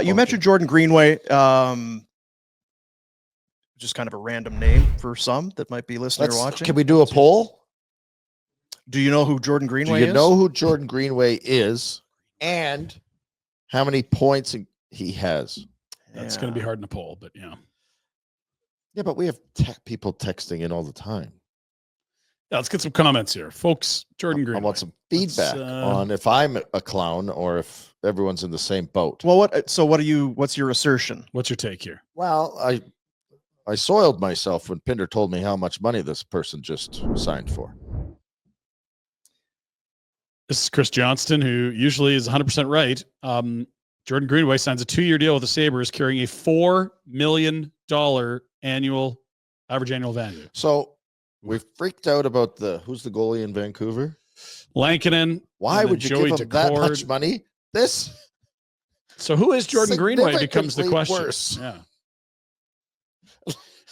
You mentioned Jordan Greenway. Just kind of a random name for some that might be listening or watching. Can we do a poll? Do you know who Jordan Greenway is? Do you know who Jordan Greenway is and how many points he has? That's going to be hard in a poll, but yeah. Yeah, but we have people texting in all the time. Yeah, let's get some comments here. Folks, Jordan Greenway. I want some feedback on if I'm a clown or if everyone's in the same boat. Well, what's your assertion? What's your take here? Well, I soiled myself when Pinder told me how much money this person just signed for. This is Chris Johnston, who usually is 100% right. Jordan Greenway signs a 2-year deal with the Sabres, carrying a $4 million average annual value. So we freaked out about who's the goalie in Vancouver? Lankinen. Why would you give him that much money? So who is Jordan Greenway becomes the question. Worse. Yeah.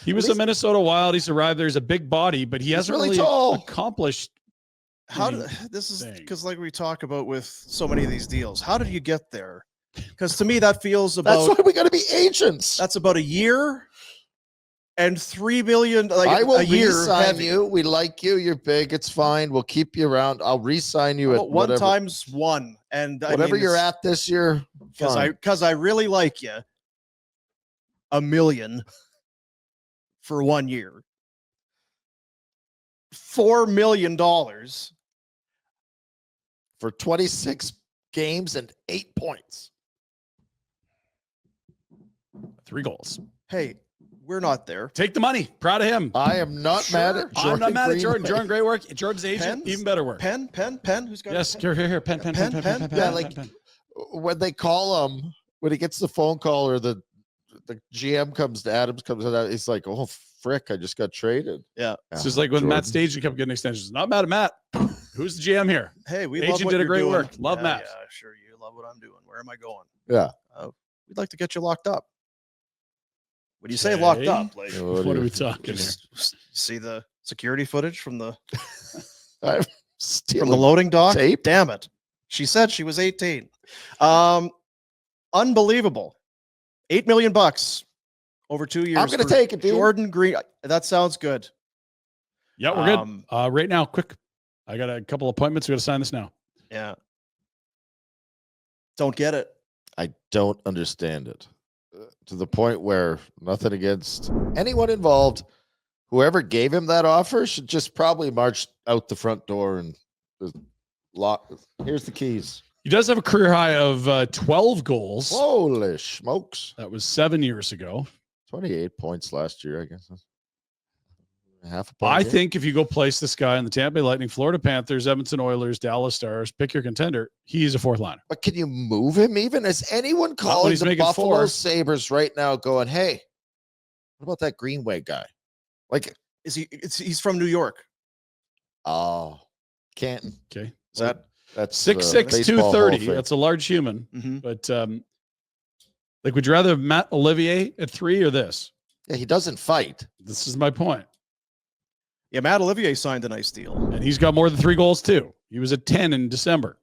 He was a Minnesota Wild. He's arrived there. He's a big body, but he hasn't really accomplished. This is because, like we talk about with so many of these deals, how did you get there? Because to me, that feels about. That's why we got to be agents. That's about a year and $3 million. Like I will a year. Re-sign you. We like you. You're big. It's fine. We'll keep you around. I'll re-sign you at one times one, and whatever you're at this year. Because I really like you. $1 million for 1 year. $4 million for 26 games and 8 points. 3 goals. Hey, we're not there. Take the money. Proud of him. I am not mad at Jordan. I'm not mad at Jordan. Greenway. Jordan, great work. Jordan's agent, even better work. Pen. Who's got yes, a pen? here. Pen. Yeah, like when they call him, when he gets the phone call or the GM comes to Adams, comes out, he's like, oh, frick, I just got traded. Yeah. It's just like when Matt Stagey kept getting extensions. Not mad at Matt. Who's the GM here? Hey, agent did a great work. Love Matt. Yeah, sure. You love what I'm doing. Where am I going? Yeah. We'd like to get you locked up. When you say locked up, like what are we talking here? See the security footage from the from the loading dock? Tape? Damn it. She said she was 18. Unbelievable. $8 million over 2 years. I'm going to take it, dude. Jordan Green. That sounds good. Yeah, we're good. Right now, quick. I got a couple appointments. We got to sign this now. Yeah. Don't get it. I don't understand it. To the point where nothing against anyone involved. Whoever gave him that offer should just probably march out the front door and lock. Here's the keys. He does have a career high of 12 goals. Holy smokes. That was 7 years ago. 28 points last year, I guess. Half a point. I think if you go place this guy in the Tampa Bay Lightning, Florida Panthers, Edmonton Oilers, Dallas Stars, pick your contender, he's a 4th liner. But can you move him even? Is anyone calling the Buffalo Sabres right now going, hey, what about that Greenway guy? Like, he's from New York. Oh, Canton. Okay. That's 6'6", 230. That's a large human. Mm-hmm. But like, would you rather have Matt Olivier at 3 or this? Yeah, he doesn't fight. This is my point. Yeah, Matt Olivier signed a nice deal. And he's got more than 3 goals, too. He was at 10 in December.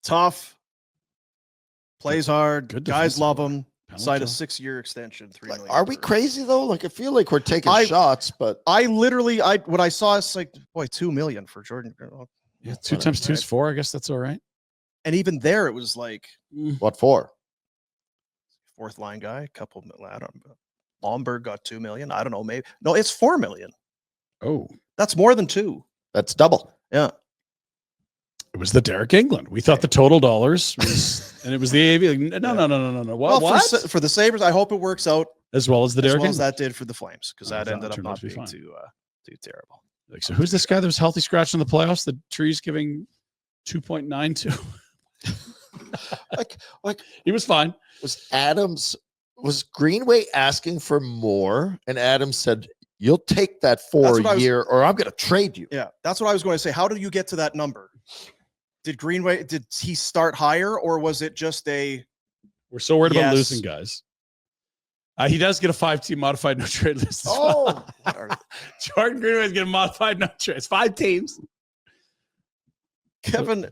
Tough. Plays hard. Good Guys love him. Penalty. Signed a 6-year extension. $3 million. Are we crazy, though? Like, I feel like we're taking shots, but... What I saw is like, boy, $2 million for Jordan. Yeah, 2 times 2 is 4. I guess that's all right. And even there, it was like... What for? 4th line guy. A couple... I don't know. Blomberg got $2 million. I don't know. Maybe. No, it's $4 million. Oh, that's more than 2. That's double. Yeah. It was the Derek England. We thought the total dollars was, and it was the AV. Like, no. What? For the Sabres, I hope it works out as well as the Derek England. As that did for the Flames, because that ended up not being too terrible. Like, so who's this guy that was healthy scratching the playoffs? The Trees giving 2.92. like he was fine. Was Greenway asking for more? And Adams said, you'll take that for a year or I'm going to trade you. Yeah, that's what I was going to say. How did you get to that number? Did he start higher, or was it just we're so worried about losing guys? He does get a 5-team modified no trade list. Jordan Greenway's getting a modified no trade. It's 5 teams. Kevin,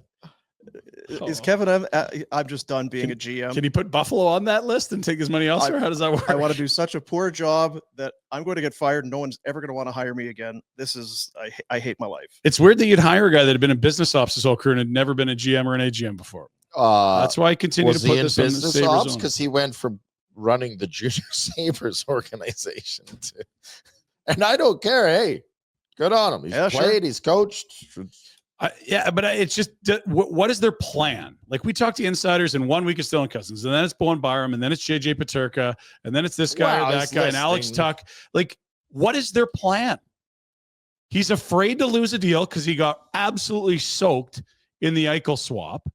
Is Kevin? I'm just done being a GM. Can he put Buffalo on that list and take his money elsewhere? How does that work? I want to do such a poor job that I'm going to get fired. No one's ever going to want to hire me again. I hate my life. It's weird that you'd hire a guy that had been in business ops his whole career and had never been a GM or an AGM before. That's why I continue to put this in business ops, because he went from running the Junior Sabres organization to, and I don't care. Hey, good on him. He's played. Sure. He's coached. But it's just, what is their plan? Like, we talk to insiders, and 1 week it's Dylan Cousins, and then it's Bowen Byram, and then it's JJ Peterka, and then it's this guy or that guy, and Alex Tuck. Like, what is their plan? He's afraid to lose a deal because he got absolutely soaked in the Eichel swap.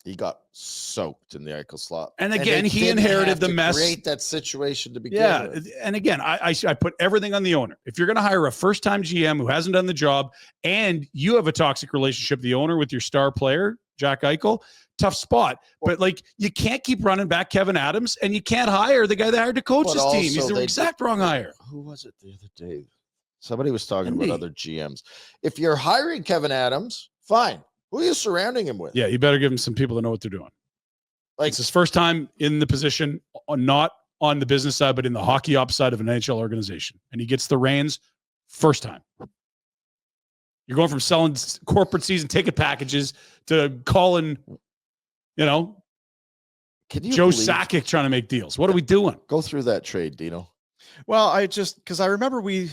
He got soaked in the Eichel slot. And again, he inherited the mess. Create that situation to begin with. And again, I put everything on the owner. If you're going to hire a first-time GM who hasn't done the job, and you have a toxic relationship, the owner with your star player, Jack Eichel, tough spot. But like, you can't keep running back Kevin Adams, and you can't hire the guy that hired to coach his team. He's the exact wrong hire. Who was it the other day? Somebody was talking about other GMs. If you're hiring Kevin Adams, fine. Who are you surrounding him with? Yeah, you better give him some people that know what they're doing. Like, it's his first time in the position, not on the business side, but in the hockey ops side of an NHL organization. And he gets the reins first time. You're going from selling corporate season ticket packages to calling, Joe Sakic trying to make deals. What are we doing? Go through that trade, Dino. Well, because I remember we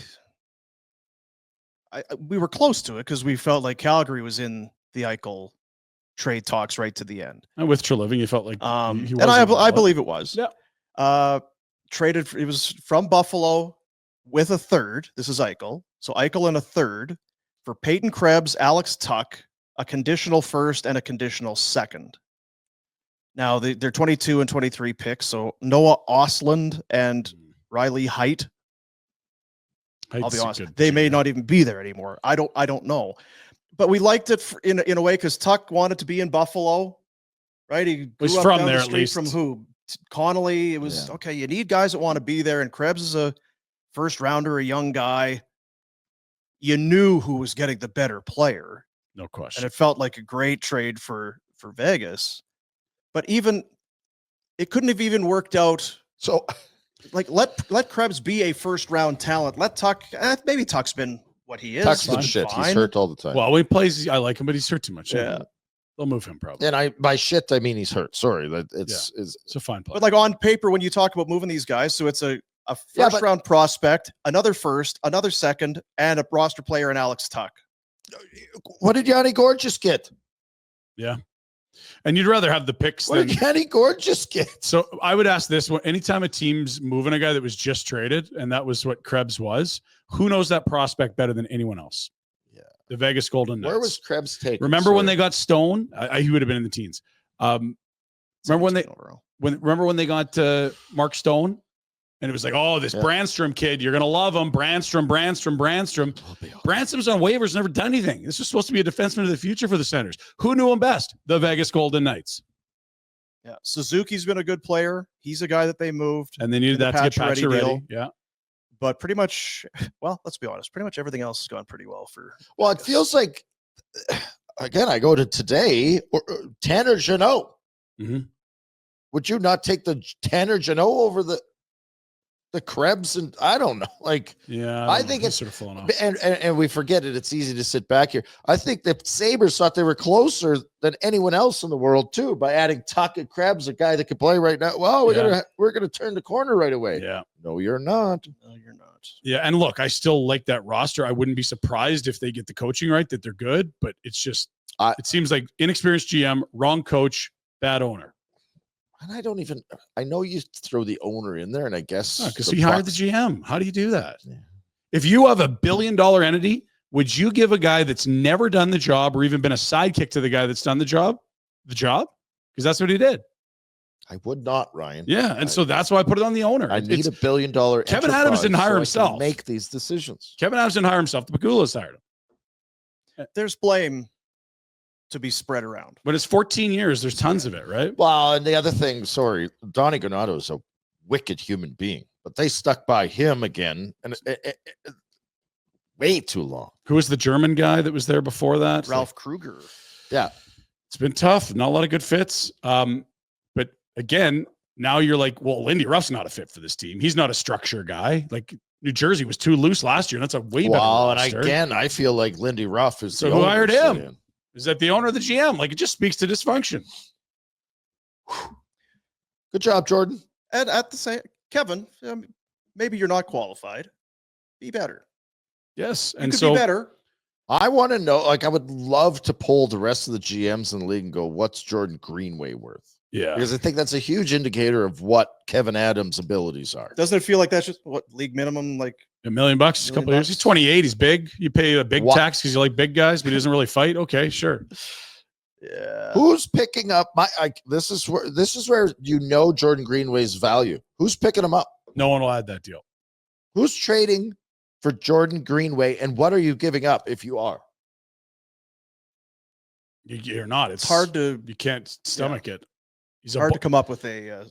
were close to it because we felt like Calgary was in the Eichel trade talks right to the end. And with Treliving, you felt like he was, and I believe it was. Yeah. Traded. It was from Buffalo with a third. This is Eichel. So Eichel and a third for Peyton Krebs, Alex Tuck, a conditional first and a conditional second. Now they're 22 and 23 picks. So Noah Ostlund and Riley Height. I'll be honest, they may not even be there anymore. I don't know. But we liked it in a way because Tuck wanted to be in Buffalo, right? He was from there at least. From who? Connolly. It was okay. You need guys that want to be there, and Krebs is a first rounder, a young guy. You knew who was getting the better player, no question. And it felt like a great trade for Vegas. But even it couldn't have even worked out. So, like let Krebs be a first round talent. Let Tuck. Maybe Tuck's been what he is. Tuck's been shit. He's hurt all the time. Well, when he plays, I like him, but he's hurt too much. Yeah. They'll move him probably. And by shit, I mean he's hurt. Sorry. It's a fine player. But like on paper, when you talk about moving these guys, so it's a first round prospect, another first, another second, and a roster player in Alex Tuck. What did Yanni Gorgeous get? Yeah. And you'd rather have the picks than Yanni Gorgeous get. So I would ask this: anytime a team's moving a guy that was just traded, and that was what Krebs was, who knows that prospect better than anyone else? Yeah, the Vegas Golden Knights. Where was Krebs taken? Remember when they got Stone? He would have been in the teens. Remember when they got Mark Stone? And it was like, oh, this Brandstrom kid, you're going to love him. Brandstrom. Brandstrom's on waivers, never done anything. This was supposed to be a defenseman of the future for the Senators. Who knew him best? The Vegas Golden Knights. Yeah, Suzuki's been a good player. He's a guy that they moved. And they needed that to get Pacioretty. Yeah. But pretty much, well, let's be honest, pretty much everything else has gone pretty well for Well, Vegas. It feels like, again, I go to today, Tanner Jeannot. Mm-hmm. Would you not take the Tanner Jeannot over the Krebs? And I don't know. Like, I think it's sort of falling off. And we forget it. It's easy to sit back here. I think the Sabres thought they were closer than anyone else in the world too by adding Tuck and Krebs, a guy that could play right now. Well, we're gonna turn the corner right away. Yeah. No, you're not. No, you're not. Yeah, and look, I still like that roster. I wouldn't be surprised if they get the coaching right that they're good, but it's just it seems like inexperienced GM, wrong coach, bad owner. And I know you throw the owner in there, and I guess because he hired the GM. How do you do that? Yeah. If you have $1 billion entity, would you give a guy that's never done the job or even been a sidekick to the guy that's done the job? Because that's what he did. I would not, Ryan. Yeah, and so that's why I put it on the owner. I need $1 billion. Kevin Adams didn't hire himself. Make these decisions. Kevin Adams didn't hire himself. The Pagulas hired him. There's blame to be spread around. But it's 14 years. There's tons of it, right? Well, and the other thing, Donnie Granato is a wicked human being, but they stuck by him again, and way too long. Who was the German guy that was there before that? Ralph Kruger. Yeah. It's been tough. Not a lot of good fits. But again, now you're like, well, Lindy Ruff's not a fit for this team. He's not a structure guy. Like New Jersey was too loose last year. And that's a way better roster. And again, I feel like Lindy Ruff is so who hired him? Is that the owner of the GM? Like, it just speaks to dysfunction. Good job, Jordan. And at the same, Kevin, maybe you're not qualified. Be better. Yes, and so be better. I want to know. Like, I would love to poll the rest of the GMs in the league and go, "What's Jordan Greenway worth?" Yeah, because I think that's a huge indicator of what Kevin Adams' abilities are. Doesn't it feel like that's just what league minimum, like $1 million a couple of years? He's 28. He's big. You pay a big tax because you like big guys, but he doesn't really fight. Okay, sure. Yeah. Who's picking up this is where you know Jordan Greenway's value. Who's picking him up? No one will add that deal. Who's trading for Jordan Greenway, and what are you giving up if you are? You're not. It's hard to. You can't stomach it. It's hard to come up with a.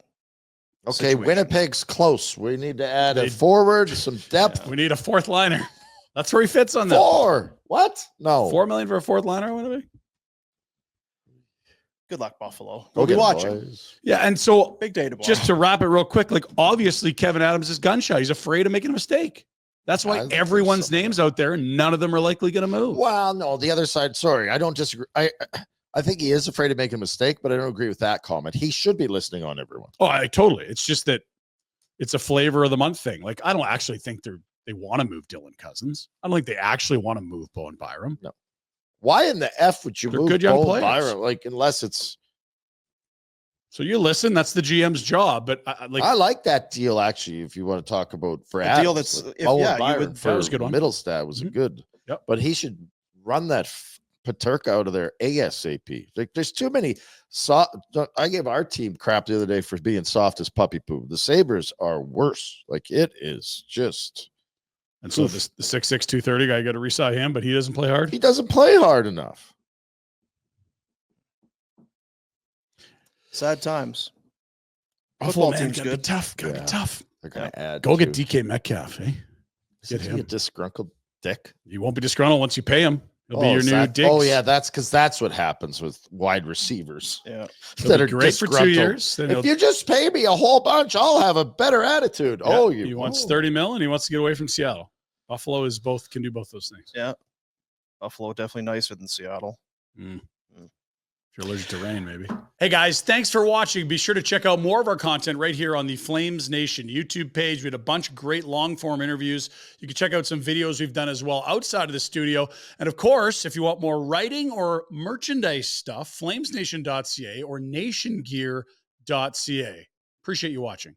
Okay, situation. Winnipeg's close. We need to add a forward, some depth. Yeah, we need a fourth liner. That's where he fits on that. 4. What? No. $4 million for a fourth liner, Winnipeg. Good luck, Buffalo. We'll be watching. Boys. Yeah, and so big day tomorrow. Just to wrap it real quick, like obviously Kevin Adams is gun shy. He's afraid of making a mistake. That's why everyone's name's out there, and none of them are likely going to move. Well, no, the other side. Sorry, I don't disagree. I think he is afraid of making a mistake, but I don't agree with that comment. He should be listening on everyone. Oh, I totally. It's just that it's a flavor of the month thing. Like, I don't actually think they want to move Dylan Cousins. I don't think they actually want to move Bowen Byram. No. Why in the F would you move good young Bowen players. Byram? Like, unless it's. So you listen. That's the GM's job. But I like that deal actually. If you want to talk about for a Adams, deal that's Byram that was a good one. Middlestad was a good. Yep. But he should run that Paterka out of there ASAP. Like, there's too many. I gave our team crap the other day for being soft as puppy poo. The Sabres are worse. Like, it is just. And so the 6'6", 230 guy, you got to re-sign him, but he doesn't play hard. He doesn't play hard enough. Sad times. Buffalo Football team's gotta good. Be tough. Gotta be tough. They're gonna add. Go get DK Metcalf. Hey, get him. A disgruntled dick. You won't be disgruntled once you pay him. He'll be your new Diggs. Oh yeah, that's because that's what happens with wide receivers. Yeah, that are great for 2 years. Then if you just pay me a whole bunch, I'll have a better attitude. Yeah, he wants $30 million and he wants to get away from Seattle. Buffalo can do both those things. Yeah, Buffalo definitely nicer than Seattle. If you're allergic to rain, maybe. Hey guys, thanks for watching. Be sure to check out more of our content right here on the Flames Nation YouTube page. We had a bunch of great long-form interviews. You can check out some videos we've done as well outside of the studio. And of course, if you want more writing or merchandise stuff, flamesnation.ca or nationgear.ca. Appreciate you watching.